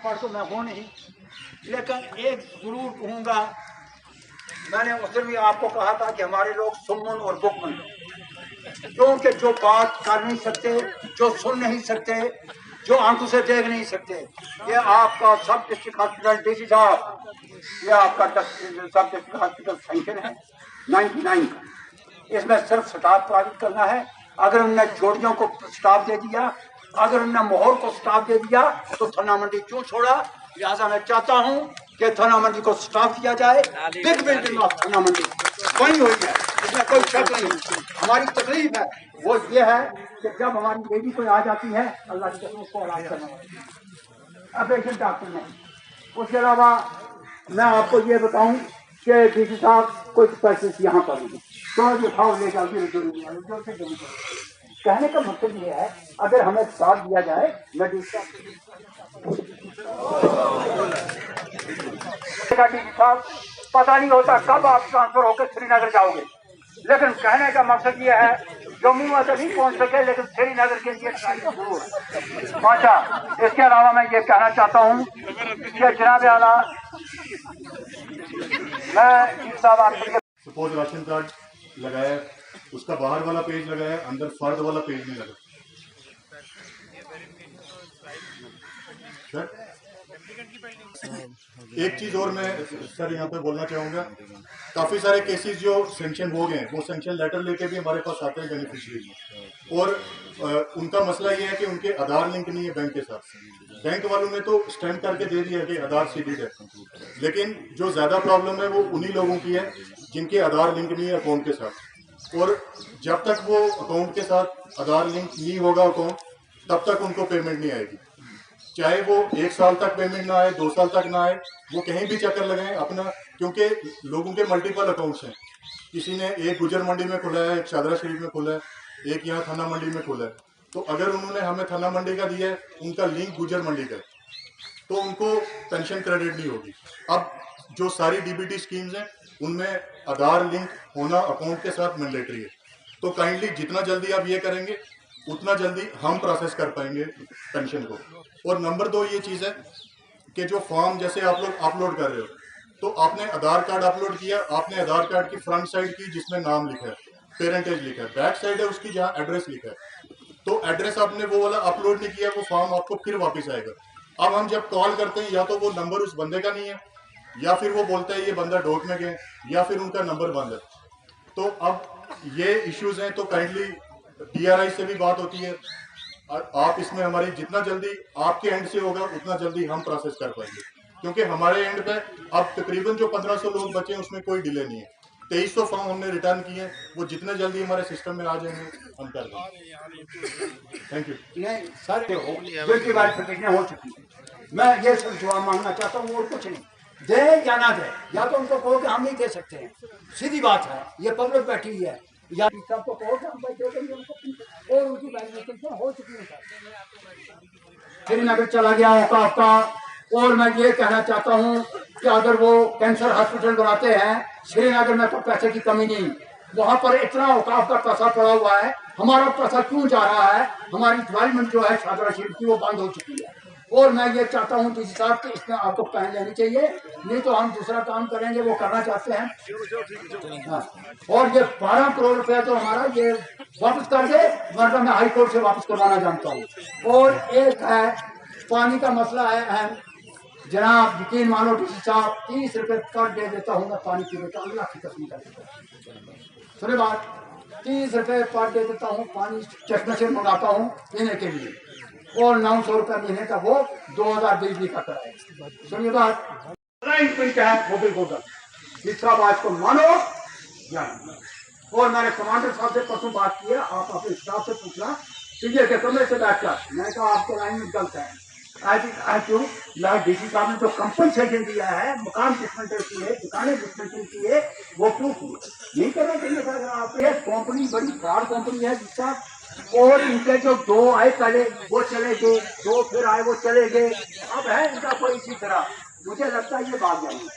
अनपढ़ तो मैं हूँ नहीं, लेकिन एक जरूर कहूँगा, मैंने उस दिन भी आपको कहा था कि हमारे लोग सुमन और बुकमन, क्योंकि जो बात कर नहीं सकते, जो सुन नहीं सकते, जो आंखों से देख नहीं सकते, ये आपका सब डिस्ट्रिक्ट हॉस्पिटल डीसी साहब, ये आपका सब डिस्ट्रिक्ट हॉस्पिटल सैंक्शन है 99 का। इसमें सिर्फ स्टाफ प्राप्त करना है। अगर उनने जोड़ियों को स्टाफ दे दिया, अगर उनने मोहर को स्टाफ दे दिया तो थाना मंडी क्यों छोड़ा। लिहाजा मैं चाहता हूं कि थाना मंडी को स्टाफ दिया जाए। बिग बिल्डिंग ऑफ थाना मंडी वही हुई है, इसमें कोई शक नहीं। हमारी तकलीफ है वो ये है कि जब हमारी बेबी कोई आ जाती है, अल्लाह की कसम उसको इलाज करना अपेक्षित डॉक्टर नहीं। उसके अलावा मैं आपको ये बताऊं कि डीसी साहब कुछ पैसे यहाँ पर नहीं तो उठाओ ले जाओ, कहने का मतलब ये है अगर हमें साथ दिया जाए, मैं डीसी साहब पता नहीं होता कब आप ट्रांसफर होकर श्रीनगर जाओगे, लेकिन कहने का मकसद ये है जम्मू में तो नहीं पहुंच सके लेकिन श्रीनगर के लिए पहुंचा। इसके अलावा मैं ये कहना चाहता हूँ कि जनाब आला मैं साहब आपको सपोज राशन कार्ड लगाया, उसका बाहर वाला पेज लगाया, अंदर फर्द वाला पेज नहीं लगा। एक चीज और मैं सर यहाँ पे बोलना चाहूंगा, काफी सारे केसेस जो सेंक्शन हो गए हैं वो सेंक्शन लेटर लेके भी हमारे पास आते हैं बेनिफिशियरी, और उनका मसला ये है कि उनके आधार लिंक नहीं है बैंक के साथ। बैंक वालों ने तो स्टैंप करके दे दिया कि आधार सीडेड है, लेकिन जो ज्यादा प्रॉब्लम है वो उन्हीं लोगों की है जिनके आधार लिंक नहीं है अकाउंट के साथ। और जब तक वो अकाउंट के साथ आधार लिंक नहीं होगा अकाउंट, तब तक उनको पेमेंट नहीं आएगी। चाहे वो 1 साल तक पेमेंट ना आए, 2 साल तक ना आए, वो कहीं भी चक्कर लगाएं अपना, क्योंकि लोगों के मल्टीपल अकाउंट्स हैं। किसी ने एक गुजर मंडी में खोला है, एक शादरा शरीफ में खोला है, एक यहाँ थाना मंडी में खोला है। तो अगर उन्होंने हमें थाना मंडी का दिया है, उनका लिंक गुजर मंडी का, तो उनको पेंशन क्रेडिट नहीं होगी। अब जो सारी डीबीटी स्कीम्स हैं उनमें आधार लिंक होना अकाउंट के साथ मैंडेटरी है। तो काइंडली जितना जल्दी आप ये करेंगे उतना जल्दी हम प्रोसेस कर पाएंगे पेंशन को। और नंबर 2 ये चीज़ है कि जो फॉर्म जैसे आप लोग अपलोड कर रहे हो, तो आपने आधार कार्ड अपलोड किया, आपने आधार कार्ड की फ्रंट साइड की जिसमें नाम लिखा है, पेरेंटेज लिखा है, बैक साइड है उसकी जहाँ एड्रेस लिखा है, तो एड्रेस आपने वो वाला अपलोड नहीं किया, वो फॉर्म आपको फिर वापस आएगा। अब हम जब कॉल करते हैं या तो वो नंबर उस बंदे का नहीं है, या फिर वो बोलता है ये बंदा डॉट में गए, या फिर उनका नंबर बंद है। तो अब ये इश्यूज हैं, तो काइंडली DRI से भी बात होती है, आप इसमें हमारी जितना जल्दी आपके एंड से होगा उतना जल्दी हम प्रोसेस कर पाएंगे, क्योंकि हमारे एंड पे अब तकरीबन जो 1500 लोग बचे हैं उसमें कोई डिले नहीं है। 2300 फॉर्म हमने रिटर्न किए हैं, वो जितने जल्दी हमारे सिस्टम में आ जाएंगे हम कर देंगे। Thank you. नहीं सर, बिल्कुल वेरिफिकेशन हो चुकी है। मैं ये सिर्फ जवाब मांगना चाहता हूँ और कुछ नहीं, दे या ना दे, या तो उनको कहो कि हम नहीं दे सकते हैं, सीधी बात है, ये पब्लिक बैठी हुई है, या सबको कहो कि हम बैठे देंगे उनको, और उनकी वेरिफिकेशन हो चुकी है सर। श्रीनगर चला गया औकाफ का, और मैं ये कहना चाहता हूँ कि अगर वो कैंसर हॉस्पिटल बनाते हैं श्रीनगर में तो पैसे की कमी नहीं, वहाँ पर इतना औकाफ का पैसा पड़ा हुआ है, हमारा पैसा क्यों जा रहा है। हमारी डेवलपमेंट जो है शादरा शरीफ की वो बंद हो चुकी है, और मैं ये चाहता हूँ डीसी साहब कि इसमें आपको पहल लेनी चाहिए, नहीं तो हम दूसरा काम करेंगे वो करना चाहते हैं। हाँ। और ये 12 करोड़ रुपया तो हमारा ये वापस कर दे, वरना मैं हाई कोर्ट से वापस करवाना जानता हूँ। और एक है पानी का मसला है अहम, जनाब यकीन मानो डीसी साहब 30 रुपये पर डे देता हूँ मैं पानी पीने का, अल्लाह की कसम करके सुने बात, 30 रुपये पर डे देता हूँ पानी, चश्मे से मंगाता हूँ पीने के लिए, और 900 रुपये महीने का वो 2000 बिजली का कराया। सुनिए बात वो बिल्कुल तीसरा बात को मानो या। और मैंने कमांडर साहब से परसों बात की है, आप अपने स्टाफ से पूछना सीधे के कमरे से बैठकर, मैंने कहा आपको लाइन में गलत है। क्यों डीसी साहब ने जो कंपनसेशन दिया है, मकान डिस्मेंटल की है, दुकानें डिस्मेंटल की है, वो क्यों की नहीं करना चाहिए सर। आप ये कंपनी बड़ी फ्रॉड कंपनी है जिसका, और इनके जो 2 आए पहले वो चले गए, 2 फिर आए वो चले गए, अब है इनका कोई इसी तरह। मुझे लगता है ये भाग जाएंगे,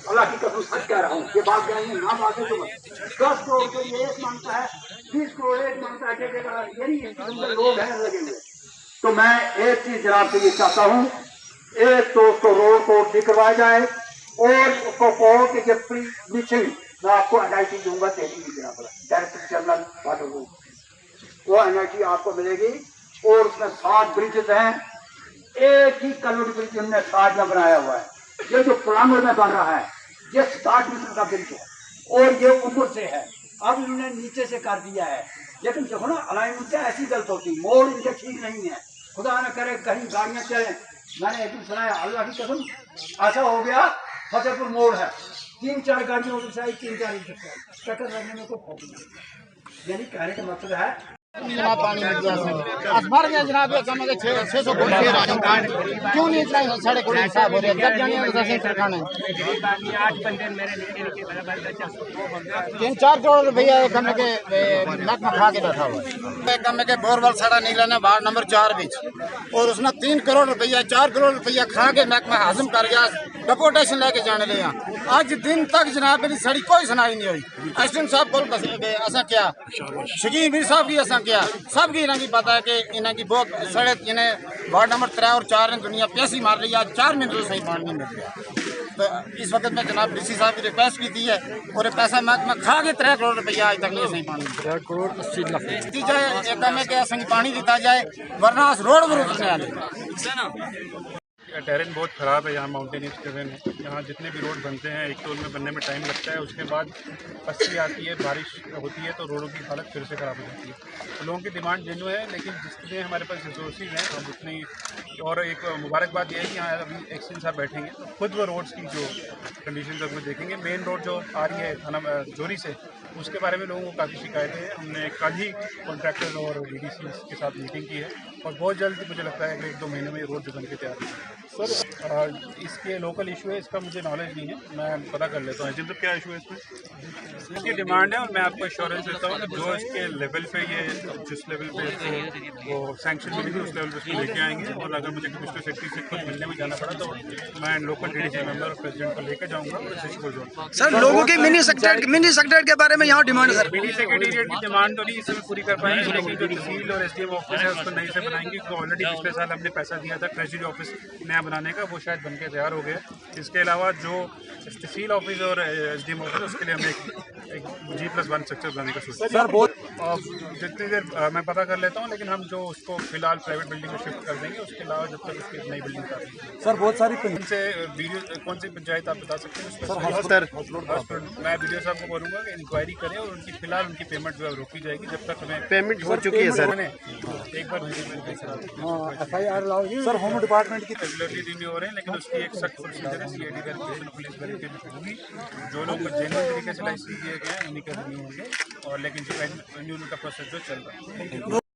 अल्लाह की कसम सच कह रहा हूँ, ये भाग जाएंगे, ना भागे तो 10 करोड़ के लिए एक मांगता है, 20 करोड़ एक मांगता है, यही लोग हैं लगे हुए। तो मैं एक चीज जनाब से ये चाहता हूँ एक तो उसको रोड को ठीक करवाया जाए और उसको कहो कि ये फ्री ब्लीचिंग मैं आपको एनआईटी दूंगा, दिल्ली नहीं देना पड़ा, डायरेक्टर जनरल वाटर वो एनआईटी आपको मिलेगी। और उसमें 7 ब्रिजेस हैं, एक ही कलवट ब्रिज उन्होंने 7 में बनाया हुआ है। ये जो पलांगड़ में बन रहा है ये 60 मीटर का ब्रिज है और ये ऊपर से है, अब इन्होंने नीचे से कर दिया है। लेकिन देखो ना अलाइनमेंट से ऐसी गलत होती, मोड़ इनके ठीक नहीं है, खुदा न करे कहीं गाड़ियां चले। मैंने एक दिन सुना है, अल्लाह की कसम ऐसा हो गया, फतेहपुर मोड़ है, 3-4 गाड़ियों की साइड 3-4 टक्कर लगने में कोई प्रॉब्लम नहीं। यानी कहने का मतलब है जनाब पानी मिल गया भर गया जनाब, ये कम 600 क्यों नहीं इतना साढ़े कोड़ी साहब हो रहे जब जाने खाने 3-4 करोड़ रुपया कम के नक में खा के बैठा हुआ कम के बोरवेल साड़ा निकला ना वार्ड नंबर 4 बीच और उसने 3 करोड़ रुपया 4 करोड़ रुपया खा के नक में हाजम कर गया, डिपोटेशन लेके जाने लिया। आज दिन तक जनाब मेरी सड़ी कोई सुनाई नहीं हुई। एसडीएम साहब बोल असा क्या शकीम मीर साहब की असा क्या सबकी इन्हें की पता है कि इन्हें की बहुत सड़े इन्हें वार्ड नंबर 3 और 4 ने दुनिया प्यासी मार रही है, 4 मिनट सही पानी नहीं मिल रहा। तो इस वक्त में जनाब डीसी साहब की रिक्वेस्ट की थी है और पैसा महकमा खा के 3 करोड़ रुपया आज तक नहीं सही पानी 3 करोड़ 80 लाख दी जाए, एक में क्या संग पानी दिता जाए वरना रोड पर उतरने आए। टेरेन बहुत ख़राब है यहाँ, माउंटेनियस टेरेन है यहाँ। जितने भी रोड बनते हैं एक तो उनमें बनने में टाइम लगता है, उसके बाद पस्ती आती है, बारिश होती है तो रोडों की हालत फिर से ख़राब हो जाती है। तो लोगों की डिमांड जेन्युइन है, लेकिन जितने हमारे पास रिसोर्सेज हैं हम उतनी। और एक मुबारकबाद ये है कि यहाँ अभी एक्सीडेंट साहब बैठेंगे तो खुद वो रोड्स की जो कंडीशन है वो देखेंगे। मेन रोड जो आ रही है थाना जोरी से, उसके बारे में लोगों को काफ़ी शिकायतें हैं। हमने कल ही कॉन्ट्रैक्टर और डीडीसी के साथ मीटिंग की है और बहुत जल्द मुझे लगता है कि 1-2 महीने में ये रोड बन के तैयार हो सर। इसके लोकल इशू है, इसका मुझे नॉलेज नहीं है, मैं पता कर लेता हूँ। जिन क्या इशू है इसमें इसकी डिमांड है और मैं आपको एश्योरेंस देता हूँ कि जो इसके लेवल पे ये जिस लेवल पे इसको वो सैंक्शन मिली थी उस लेवल पे इसको लेके आएंगे। और अगर मुझे कमिश्नर सेक्रेटरी से खुद मिलने में जाना पड़ा तो मैं लोकल डीडीसी मेंबर और प्रेसिडेंट को लेकर जाऊँगा और इस इशू को जोड़ूंगा। सर लोगों की मिनी सेक्रेटरीट के बारे में यहाँ डिमांड सर मिनी सेक्रेटेरिएट की डिमांड तो नहीं इस समय पूरी कर पाएंगे, लेकिन जो तहसील और एसडीएम ऑफिस है उसको नई से बनाएंगे। तो ऑलरेडी पिछले साल हमने पैसा दिया था ट्रेजरी ऑफिस नया बनाने का, वो शायद बनके तैयार हो गया। इसके अलावा जो तहसील ऑफिस और एसडीएम ऑफिस उसके लिए हमने एक G+1 स्ट्रक्चर बनाने का सोचा सर। बहुत जितनी देर मैं पता कर लेता हूँ, लेकिन हम जो उसको फिलहाल प्राइवेट बिल्डिंग में शिफ्ट कर देंगे। उसके अलावा जब तक उसकी नई बिल्डिंग कर सर बहुत सारी से वीडियो कौन सी पंचायत आप बता सकते हैं सर? मैं वीडियो साहब को बोलूँगा कि इंक्वायरी करें और उनकी फिलहाल उनकी पेमेंट जो है रोकी जाएगी जब तक हमें पेमेंट हो चुकी है सर। एक बार सर होम डिपार्टमेंट की रेगुलरली रिन्यू हो रहे हैं, लेकिन उसकी एक सख्त प्रोसीजर है, सीआईडी वेरिफिकेशन, पुलिस वेरिफिकेशन होगी। जो लोग जेन्युइन तरीके से लाइसेंस दिए गए हैं उन्हीं का रिन्यू होंगे और लेकिन रिन्यू का प्रोसेस जो चल रहा है।